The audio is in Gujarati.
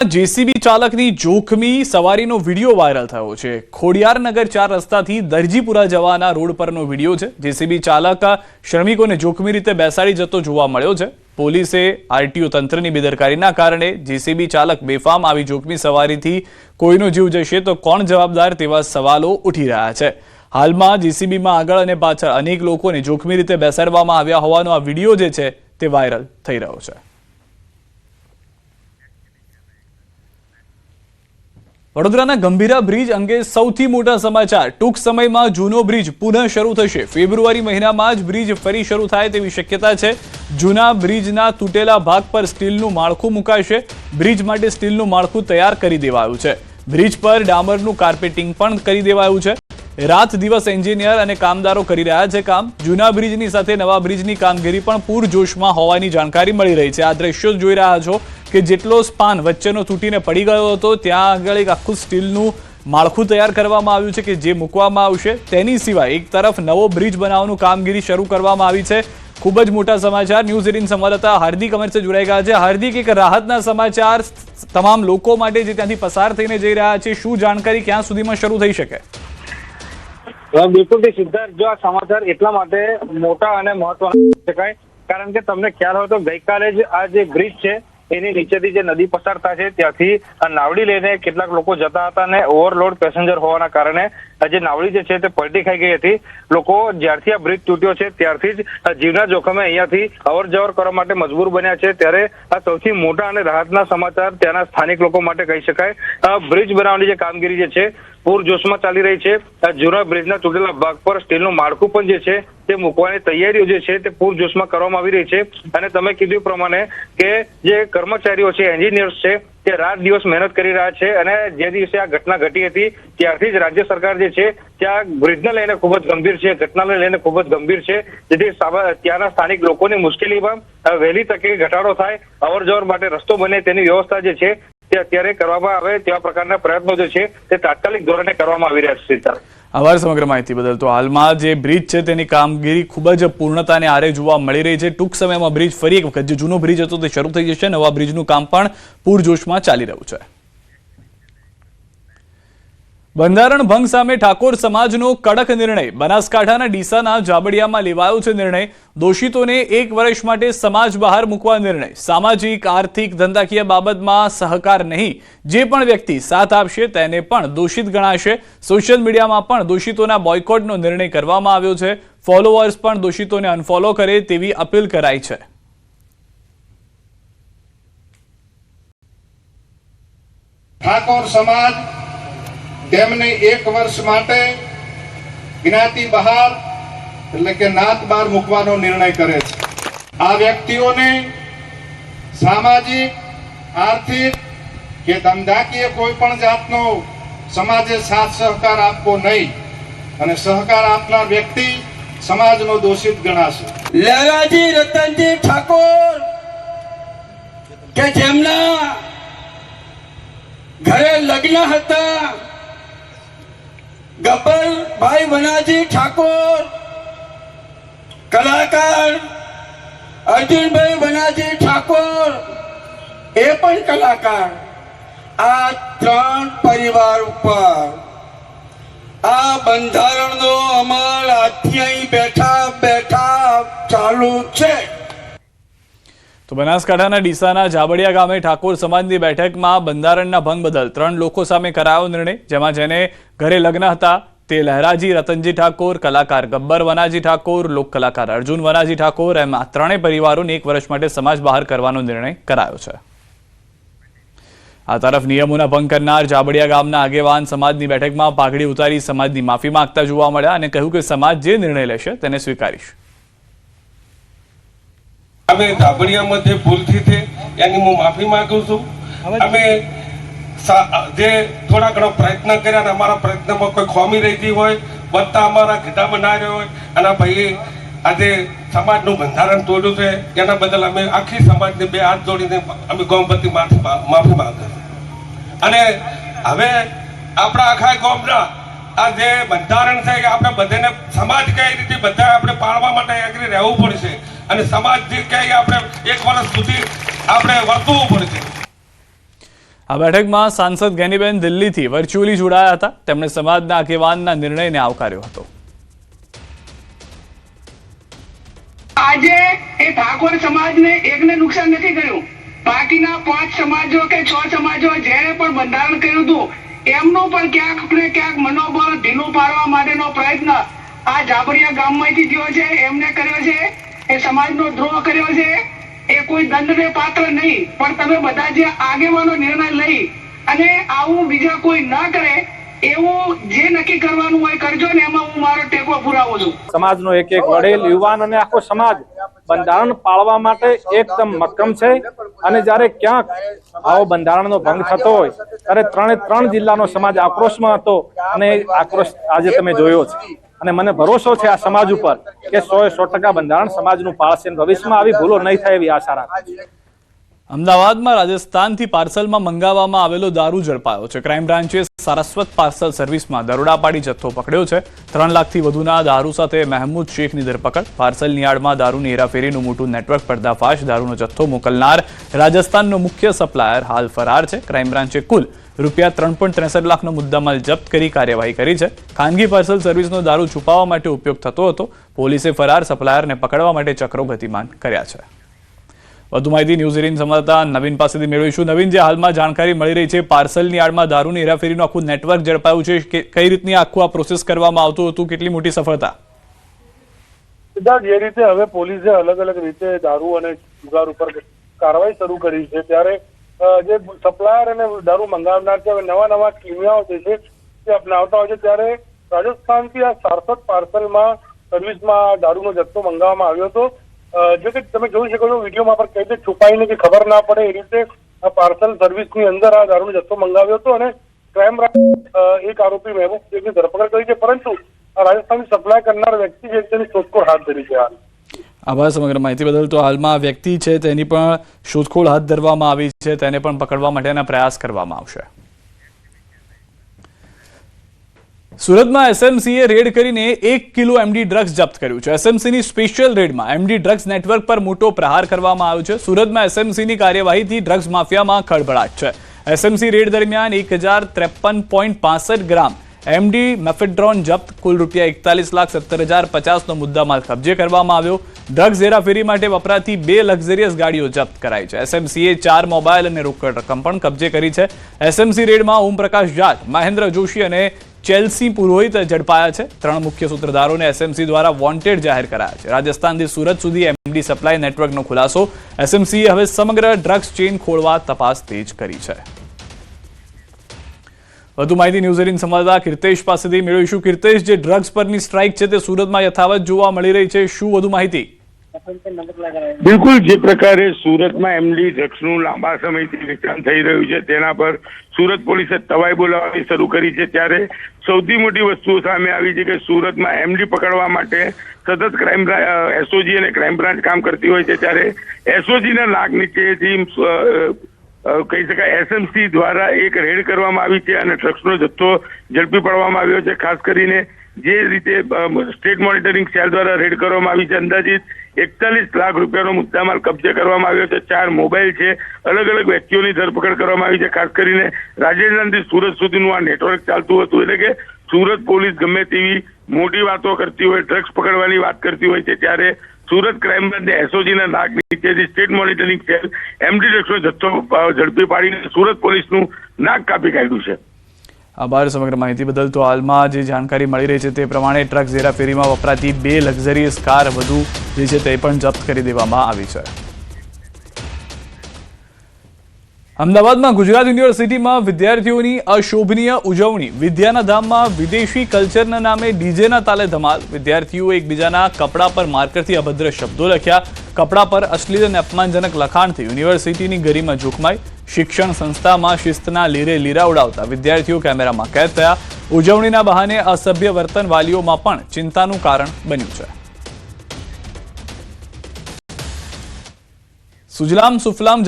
જેસીબી ચાલકની જોખમી સવારીનો વિડીયો વાયરલ થયો છે। ખોડિયારનગર 4 રસ્તાથી દરજીપુરા જવાના રોડ પરનો વિડીયો છે। જેસીબી ચાલક શ્રમિકોને જોખમી રીતે બેસાડી જતો જોવા મળ્યો છે। પોલીસે આરટીઓ તંત્રની બેદરકારીના કારણે જેસીબી ચાલક બેફામ આવી જોખમી સવારીથી કોઈનો જીવ જશે તો કોણ જવાબદાર તેવા સવાલો ઉઠી રહ્યા છે। હાલમાં જેસીબીમાં આગળ અને પાછળ અનેક લોકોને જોખમી રીતે બેસાડવામાં આવ્યા હોવાનો આ વિડીયો જે છે તે વાયરલ થઈ રહ્યો છે। વડોદરાના ગંભીરા બ્રિજ અંગે સૌથી મોટા સમાચાર। ટૂંક સમયમાં જૂનો બ્રિજ પુનઃ શરૂ થશે। ફેબ્રુઆરી મહિનામાં જ બ્રિજ ફરી શરૂ થાય તેવી શક્યતા છે। જૂના બ્રિજના તૂટેલા ભાગ પર સ્ટીલનું માળખું મુકાશે। બ્રિજ માટે સ્ટીલનું માળખું તૈયાર કરી દેવાયું છે। બ્રિજ પર ડામરનું કાર્પેટિંગ પણ કરી દેવાયું છે। રાત દિવસ એન્જિનિયર અને કામદારો કરી રહ્યા છે કામ। જૂના બ્રિજની સાથે નવા બ્રિજની કામગીરી પણ પૂરજોશમાં હોવાની જાણકારી મળી રહી છે। આ દ્રશ્યો જોઈ રહ્યા છો કે જેટલો સ્પાન વચ્ચેનો તૂટીને પડી ગયો હતો ત્યાં આગળ એક આખું સ્ટીલનું માળખું તૈયાર કરવામાં આવ્યું છે કે જે મૂકવામાં આવશે। તેની સિવાય એક તરફ નવો બ્રિજ બનાવવાનું કામગીરી શરૂ કરવામાં આવી છે। ખૂબ જ મોટા સમાચાર। ન્યૂઝ 18 સંવાદદાતા હાર્દિક અમર से જોડાઈ ગયા છે। હાર્દિક, એક રાહતના સમાચાર તમામ લોકો માટે જે ત્યાંથી પસાર થઈને જઈ રહ્યા છે, શું જાણકારી ક્યાં સુધીમાં શરૂ થઈ શકે? બિલકુલ સિદ્ધાર્થ, જો આ સમાચાર એટલા માટે મોટા અને મહત્વના શકાય કારણ કે તમને ખ્યાલ હોય તો ગઈકાલે જ આ જે બ્રિજ છે એની નીચેથી જે નદી પસાર થાય છે ત્યાંથી આ નાવડી લઈને કેટલાક લોકો જતા હતા અને ઓવરલોડ પેસેન્જર હોવાના કારણે જે નાવડી જે છે તે પલટી ખાઈ ગઈ હતી। લોકો જ્યારથી આ બ્રિજ તૂટ્યો છે ત્યારથી જ જીવના જોખમે અહીંયાથી અવર જવર કરવા માટે મજબૂર બન્યા છે। ત્યારે આ સૌથી મોટા અને રાહતના સમાચાર ત્યાંના સ્થાનિક લોકો માટે કહી શકાય। બ્રિજ બનાવવાની જે કામગીરી જે છે પૂરજોશમાં ચાલી રહી છે। જૂના બ્રિજના તૂટેલા ભાગ પર સ્ટીલનું માળખું પણ જે છે તે મૂકવાની તૈયારીઓ જે છે તે પૂરજોશમાં કરવામાં આવી રહી છે। અને તમે કીધું પ્રમાણે કે જે કર્મચારીઓ છે, એન્જિનિયર્સ છે, તે રાત દિવસ મહેનત કરી રહ્યા છે અને જે દિવસે આ ઘટના ઘટી હતી ત્યારથી જ રાજ્ય સરકાર જે છે ત્યાં બ્રિજને લઈને ખૂબ જ ગંભીર છે, ઘટનાને લઈને ખૂબ જ ગંભીર છે, જેથી ત્યાંના સ્થાનિક લોકોની મુશ્કેલીમાં વહેલી તકે ઘટાડો થાય, અવર જવર માટે રસ્તો બને તેની વ્યવસ્થા જે છે તે અત્યારે કરવામાં આવે તેવા પ્રકારના પ્રયત્નો જે છે તે તાત્કાલિક ધોરણે કરવામાં આવી રહ્યા છે। આભાર સમગ્ર માહિતી બદલ। તો હાલમાં જે બ્રિજ છે તેની કામગીરી ખૂબ જ પૂર્ણતાને આરે જોવા મળી રહી છે। ટૂંક સમયમાં બ્રિજ ફરી એક વખત જે જૂનો બ્રિજ હતો તે શરૂ થઈ જશે। નવા બ્રિજનું કામ પણ પૂરજોશમાં ચાલી રહ્યું છે। બંધારણ ભંગ સામે ઠાકોર સમાજનો કડક નિર્ણય। બનાસકાંઠાના ડીસાના જાબડિયામાં લેવાયો છે નિર્ણય। દોષિતોને 1 વર્ષ માટે સમાજ બહાર મૂકવા નિર્ણય। સામાજિક, આર્થિક, ધંધાકીય બાબતમાં સહકાર નહીં, જે પણ વ્યક્તિ સાથ આપશે તેને પણ દોષિત ગણાશે। સોશિયલ મીડિયામાં પણ દોષિતોના બોયકોટનો નિર્ણય કરવામાં આવ્યો છે। ફોલોઅર્સ પણ દોષિતોને અનફોલો કરે તેવી અપીલ કરાઈ છે। ઠાકોર સમાજ તેમને 1 વર્ષ માટે જ્ઞાતિ બહાર એટલે કે નાત બહાર મૂકવાનો નિર્ણય કરે છે। આ વ્યક્તિઓને સામાજિક, આર્થિક કે ધંધાકીય કોઈ પણ જાતનો સમાજે સાથ સહકાર આપવો નહીં અને સહકાર આપનાર વ્યક્તિ સમાજનો દોષિત ગણાશે। લહેરાજી રતનજી ઠાકોર કે જેમના ઘરે લગ્ન હતા, ગબ્બરભાઈ વનાજી ઠાકોર કલાકાર, અર્જુનભાઈ વનાજી ઠાકોર એ પણ કલાકાર, આ 3 પરિવાર ઉપર આ બંધારણનો અમલ આજથી અહીં બેઠા બેઠા ચાલુ છે। તો બનાસકાંઠાના ડીસાના જાબડિયા ગામે ઠાકોર સમાજની બેઠકમાં બંધારણના ભંગ બદલ 3 લોકો સામે કરાયો નિર્ણય। જેમાં જેને ઘરે લગ્ન હતા તે લહેરાજી રતનજી ઠાકોર, કલાકાર ગબ્બર વનાજી ઠાકોર, લોક કલાકાર અર્જુન વનાજી ઠાકોર એમ આ 3 પરિવારોને 1 વર્ષ માટે સમાજ બહાર કરવાનો નિર્ણય કરાયો છે। આ તરફ નિયમોના ભંગ કરનાર જાબડિયા ગામના આગેવાન સમાજની બેઠકમાં પાઘડી ઉતારી સમાજની માફી માંગતા જોવા મળ્યા અને કહ્યું કે સમાજ જે નિર્ણય લેશે તેને સ્વીકારીશ। અમે જાબડિયામાં જે ભૂલથી છે એની હું માફી માંગુ છું। અમે જે થોડા ઘણો પ્રયત્ન કર્યા અને અમારા પ્રયત્નમાં કોઈ ખામી રહેતી હોય, બધા અમારા ગીધામાં ના રહ્યો હોય અને ભાઈ આજે સમાજનું બંધારણ તોડ્યું છે એના બદલ અમે આખી સમાજને 2 હાથ જોડીને અમે ગૌમપતિ માફી માંગીએ છીએ। અને હવે આપણા આખા ગામના આ જે બંધારણ છે કે આપણે બધાને સમાજ કઈ રીતે બધા આપણે પાળવા માટે એગ્રી રહેવું પડશે અને સમાજ જે કહે આપણે 1 વર્ષ સુધી આપણે વર્તવું પડશે। આ બેઠકમાં સાંસદ ગેનીબેન દિલ્હીથી વર્ચ્યુઅલી જોડાયા હતા. તેમણે સમાજના આગેવાનના નિર્ણયને આવકાર્યો હતો. આજે એ ઠાકોર સમાજને એકને નુકસાન નથી કર્યું, બાકીના 5 સમાજો કે 6 સમાજો જેને પણ બંધારણ કર્યું હતું એમનું પણ ક્યાંક ને ક્યાંક મનોબળ ઢીલું પાડવા માટેનો પ્રયત્ન આ જાબરિયા ગામમાંથી થયો છે. એમને કર્યો છે, એ સમાજનો દ્રોહ કર્યો છે. એ કોઈ દંડને પાત્ર નહીં, પણ તમે બધા જે આગેવાનો નિર્ણય લઈ અને આવું બીજા કોઈ ના કરે એવું જે નક્કી કરવાનું હોય કરજો ને, એમાં હું મારો ટેકો પુરાવું છું. સમાજનો એક વડીલ, યુવાન અને આખો સમાજ બંધારણ પાળવા માટે એકદમ મક્કમ છે. અને જ્યારે ક્યાંક આવો બંધારણનો ભંગ થતો હોય ત્યારે 3 જિલ્લાનો સમાજ આક્રોશમાં હતો અને આક્રોશ આજે તમે જોયો છે. અને મને ભરોસો છે આ સમાજ ઉપર કે 100% બંધારણ સમાજનું પાળશે. ભવિષ્યમાં આવી ભૂલો નહીં થાય એવી આશા રાખું. અમદાવાદમાં રાજસ્થાનથી પાર્સલમાં મંગાવવામાં આવેલો દારૂ ઝડપાયો છે. ક્રાઇમ બ્રાન્ચે સારસ્વત પાર્સલ સર્વિસમાં દરોડા પાડી જથ્થો પકડ્યો છે. 3 લાખથી વધુના દારૂ સાથે મહેમૂદ શેખની ધરપકડ. પાર્સલની આડમાં દારૂની હેરાફેરીનું મોટું નેટવર્ક પર્દાફાશ. દારૂનો જથ્થો મોકલનાર રાજસ્થાનનો મુખ્ય સપ્લાયર હાલ ફરાર છે. ક્રાઇમ બ્રાન્ચે કુલ રૂપિયા 3.63 લાખનો મુદ્દામાલ જપ્ત કરી કાર્યવાહી કરી છે. ખાનગી પાર્સલ સર્વિસનો દારૂ છુપાવવા માટે ઉપયોગ થતો હતો. પોલીસે ફરાર સપ્લાયરને પકડવા માટે ચક્રો ગતિમાન કર્યા છે. વધુ માહિતી ન્યૂઝ 18 સંવાદદાતા નવીન પાસેથી મેળવીશું. નવીન, જે હાલમાં જાણકારી મળી રહી છે, પાર્સલની આડમાં દારૂની હેરાફેરીનું આખું નેટવર્ક ઝડપાયું છે, કઈ રીતની આખું આ પ્રોસેસ કરવામાં આવતું હતું, કેટલી મોટી સફળતા? સિદ્ધાર્થ, જે રીતે હવે પોલીસે અલગ અલગ રીતે દારૂ અને જુગાર ઉપર કાર્યવાહી શરૂ કરી છે, ત્યારે જે સપ્લાયર અને દારૂ મંગાવનાર છે નવા કિમિયાઓ જે છે તે અપનાવતા હોય છે. ત્યારે રાજસ્થાનથી આ સારસ્વત પાર્સલમાં સર્વિસમાં દારૂનો જથ્થો મંગાવવામાં આવ્યો હતો. જો કે તમે જોઈ શકો છો વિડીયોમાં પર કઈ રીતે છુપાઈને કે ખબર ના પડે એ રીતે આ પાર્સલ સર્વિસની અંદર આ દારૂનો જથ્થો મંગાવ્યો હતો. અને ક્રાઇમ બ્રાન્ચ એક આરોપી મહેબૂબ શેખની ધરપકડ કરી છે, પરંતુ આ રાજસ્થાનની સપ્લાય કરનાર વ્યક્તિ જે તેની શોધખોળ હાથ ધરી છે. આભાર સમગ્ર માહિતી બદલ. તો હાલમાં આ વ્યક્તિ છે તેની પણ શોધખોળ હાથ ધરવામાં આવી છે, તેને પણ પકડવા માટેના પ્રયાસ કરવામાં આવશે. સુરતમાં એસએમસીએ રેડ કરીને 1 કિલો એમડી ડ્રગ્સ જપ્ત કર્યું છે. એસએમસીની સ્પેશિયલ રેડમાં એમડી ડ્રગ્સ નેટવર્ક પર મોટો પ્રહાર કરવામાં આવ્યો છે. સુરતમાં એસએમસીની કાર્યવાહીથી ડ્રગ્સ માફિયામાં ખળભળાટ છે. એસએમસી રેડ દરમિયાન 1053.65 ગ્રામ એમડી મેફેડ્રોન જપ્ત, કુલ રૂપિયા 41,70,050નો મુદ્દામાલ કબજે કરવામાં આવ્યો. ડ્રગ્સ હેરાફેરી માટે વપરાતી 2 લક્ઝરિયસ ગાડીઓ જપ્ત કરાઈ છે. એસએમસીએ 4 મોબાઈલ અને રોકડ રકમ પણ કબજે કરી છે. એસએમસી રેડમાં ઓમપ્રકાશ જાટ, મહેન્દ્ર જોશી અને ચેલ્સી પુરોહિત ઝડપાયા છે. 3 મુખ્ય સૂત્રધારોને એસએમસી દ્વારા વોન્ટેડ જાહેર કરાયા છે. રાજસ્થાનથી સુરત સુધી એમડી સપ્લાય નેટવર્કનો ખુલાસો. એસએમસીએ હવે સમગ્ર ડ્રગ્સ ચેઇન ખોળવા તપાસ તેજ કરી છે. વધુ માહિતી ન્યૂઝ 18 સંવાદદાતા કીર્તેશ પાસેથી મેળવીશું. કીર્તેશ, જે ડ્રગ્સ પરની સ્ટ્રાઇક છે તે સુરતમાં યથાવત જોવા મળી રહી છે, શું વધુ માહિતી? બિલકુલ, જે પ્રકારે સુરતમાં એમડી ડ્રગ્સનું લાંબા સમયથી વેચાણ થઈ રહ્યું છે તેના પર સુરત પોલીસે તવાઈ બોલાવવાની શરૂ કરી છે. ત્યારે સૌથી મોટી વસ્તુ સામે આવી છે કે સુરતમાં એમડી પકડવા માટે સતત ક્રાઇમ એસઓજી અને ક્રાઇમ બ્રાન્ચ કામ કરતી હોય છે. ત્યારે એસઓજીના નાક નીચેથી કહી શકાય એસએમસી દ્વારા એક રેડ કરવામાં આવી છે અને ડ્રગ્સનો જથ્થો ઝડપી પાડવામાં આવ્યો છે. ખાસ કરીને જે રીતે સ્ટેટ મોનિટરિંગ સેલ દ્વારા રેડ કરવામાં આવી છે, અંદાજિત 41 લાખ રૂપિયાનો મુદ્દામાલ કબજે કરવામાં આવ્યો છે. 4 મોબાઈલ છે. અલગ અલગ વ્યક્તિઓની ધરપકડ કરવામાં આવી છે. ખાસ કરીને રાજસ્થાનથી સુરત સુધીનું આ નેટવર્ક ચાલતું હતું. એટલે કે સુરત પોલીસ ગમે તેવી મોટી વાતો કરતી હોય, ડ્રગ્સ પકડવાની વાત કરતી હોય છે, ત્યારે સુરત ક્રાઇમ બ્રાન્ચે એસઓજીના નાક નીચેથી સ્ટેટ મોનિટરિંગ સેલ એમડી ડ્રગ્સનો જથ્થો ઝડપી પાડીને સુરત પોલીસનું નાક કાપી કાઢ્યું છે. આભાર સમગ્ર માહિતી બદલ. તો હાલમાં જે જાણકારી મળી રહી છે તે પ્રમાણે ડ્રગ્સ હેરાફેરીમાં વપરાતી 2 લક્ઝરિયસ કાર વધુ જે છે તે પણ જપ્ત કરી દેવામાં આવી છે. અમદાવાદમાં ગુજરાત યુનિવર્સિટીમાં વિદ્યાર્થીઓની અશોભનીય ઉજવણી. વિદ્યાના ધામમાં વિદેશી કલ્ચરના નામે ડીજેના તાલે ધમાલ. વિદ્યાર્થીઓ એકબીજાના કપડા પર માર્કરથી અભદ્ર શબ્દો લખ્યા. કપડા પર અશ્લીલ અને અપમાનજનક લખાણથી યુનિવર્સિટીની ગરિમા જોખમાઈ. શિક્ષણ સંસ્થામાં શિસ્તના લીરે લીરા ઉડાવતા વિદ્યાર્થીઓ કેમેરામાં કેદ થયા. ઉજવણીના બહાને અસભ્ય વર્તન વાલીઓમાં પણ ચિંતાનું કારણ બન્યું છે. સુજલામ સુફલામ